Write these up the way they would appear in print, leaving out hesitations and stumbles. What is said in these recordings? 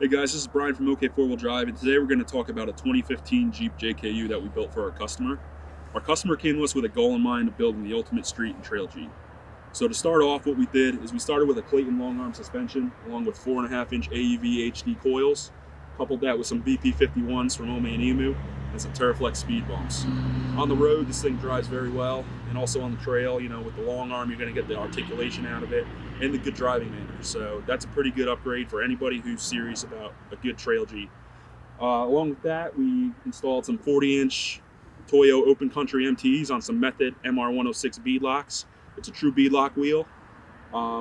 Hey guys, this is Brian from OK 4-Wheel Drive, and today we're going to talk about a 2015 Jeep JKU that we built for our customer. Our customer came to us with a goal in mind of building the ultimate street and trail Jeep. So to start off, what we did is we started with a Clayton long arm suspension along with 4.5-inch AEV HD coils, coupled that with some BP51s from Hemi and Emu, and some Terraflex speed bumps. On the road, this thing drives very well, and also on the trail, you know, with the long arm, you're going to get the articulation out of it and the good driving manners. So that's a pretty good upgrade for anybody who's serious about a good trail Jeep. Along with that, we installed some 40-inch Toyo Open Country MTs on some Method MR106 beadlocks. It's a true beadlock wheel.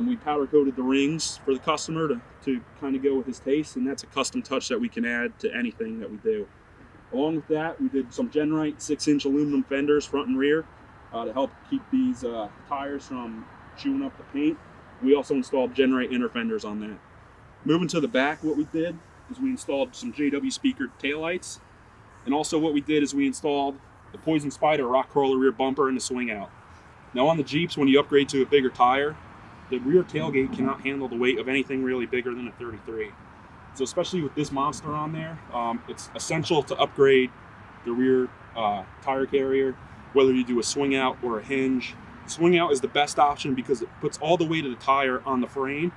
We powder coated the rings for the customer to kind of go with his taste, and that's a custom touch that we can add to anything that we do. Along with that, we did some Genrite 6-inch aluminum fenders front and rear to help keep these tires from chewing up the paint. We also installed Genrite inner fenders on that. Moving to the back, what we did is we installed some JW speaker taillights, and also what we did is we installed the Poison Spider rock crawler rear bumper and the swing out. Now on the Jeeps, when you upgrade to a bigger tire, the rear tailgate cannot handle the weight of anything really bigger than a 33. So especially with this monster on there, it's essential to upgrade the rear tire carrier, whether you do a swing out or a hinge. Swing out is the best option because it puts all the weight of the tire on the frame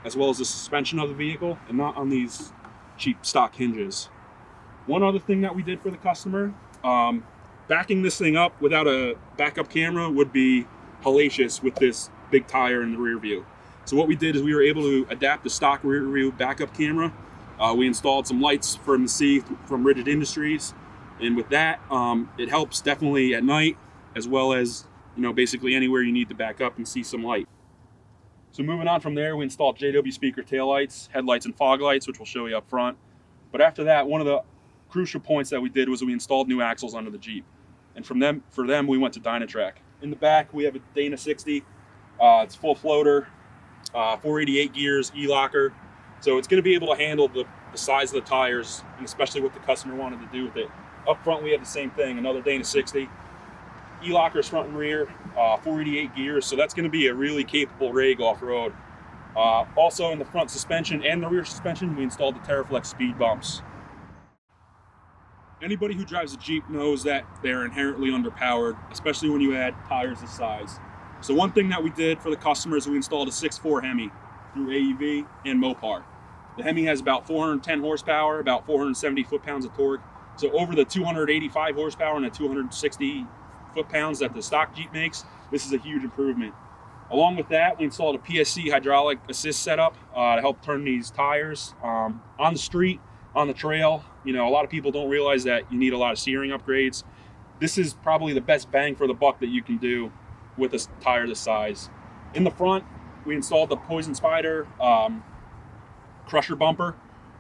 as well as the suspension of the vehicle and not on these cheap stock hinges. One other thing that we did for the customer, backing this thing up without a backup camera would be hellacious with this big tire in the rear view. So what we did is we were able to adapt the stock rear view backup camera. We installed some lights from the sea from Rigid Industries, and with that, it helps definitely at night as well as, you know, basically anywhere you need to back up and see some light. So moving on from there, we installed JW speaker taillights, headlights, and fog lights, which we'll show you up front. But after that, one of the crucial points that we did was we installed new axles under the Jeep. And for them, we went to Dynatrac. In the back, we have a Dana 60. It's full floater, 488 gears, E-locker. So it's going to be able to handle the size of the tires, and especially what the customer wanted to do with it. Up front, we have the same thing, another Dana 60. E-lockers front and rear, 488 gears, so that's going to be a really capable rig off-road. Also in the front suspension and the rear suspension, we installed the Terraflex speed bumps. Anybody who drives a Jeep knows that they're inherently underpowered, especially when you add tires this size. So one thing that we did for the customers, we installed a 6.4 Hemi through AEV and Mopar. The Hemi has about 410 horsepower, about 470 foot-pounds of torque. So over the 285 horsepower and the 260 foot-pounds that the stock Jeep makes, this is a huge improvement. Along with that, we installed a PSC hydraulic assist setup to help turn these tires on the street, on the trail. You know, a lot of people don't realize that you need a lot of steering upgrades. This is probably the best bang for the buck that you can do with a tire this size. In the front, we installed the Poison Spider crusher bumper,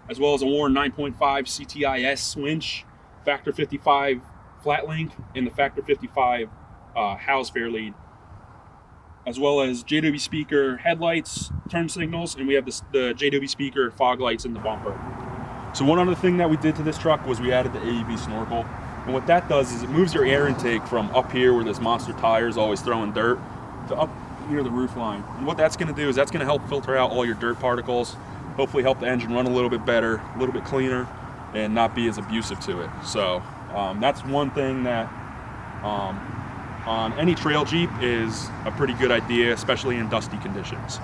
as well as a Warren 9.5 CTIS winch, Factor 55 flat link, and the Factor 55 house fair lead, as well as JW speaker headlights, turn signals, and we have the JW speaker fog lights in the bumper. So one other thing that we did to this truck was we added the AEV snorkel. And what that does is it moves your air intake from up here where this monster tire is always throwing dirt to up near the roof line. And what that's going to do is that's going to help filter out all your dirt particles, hopefully help the engine run a little bit better, a little bit cleaner, and not be as abusive to it. So that's one thing that on any trail Jeep is a pretty good idea, especially in dusty conditions.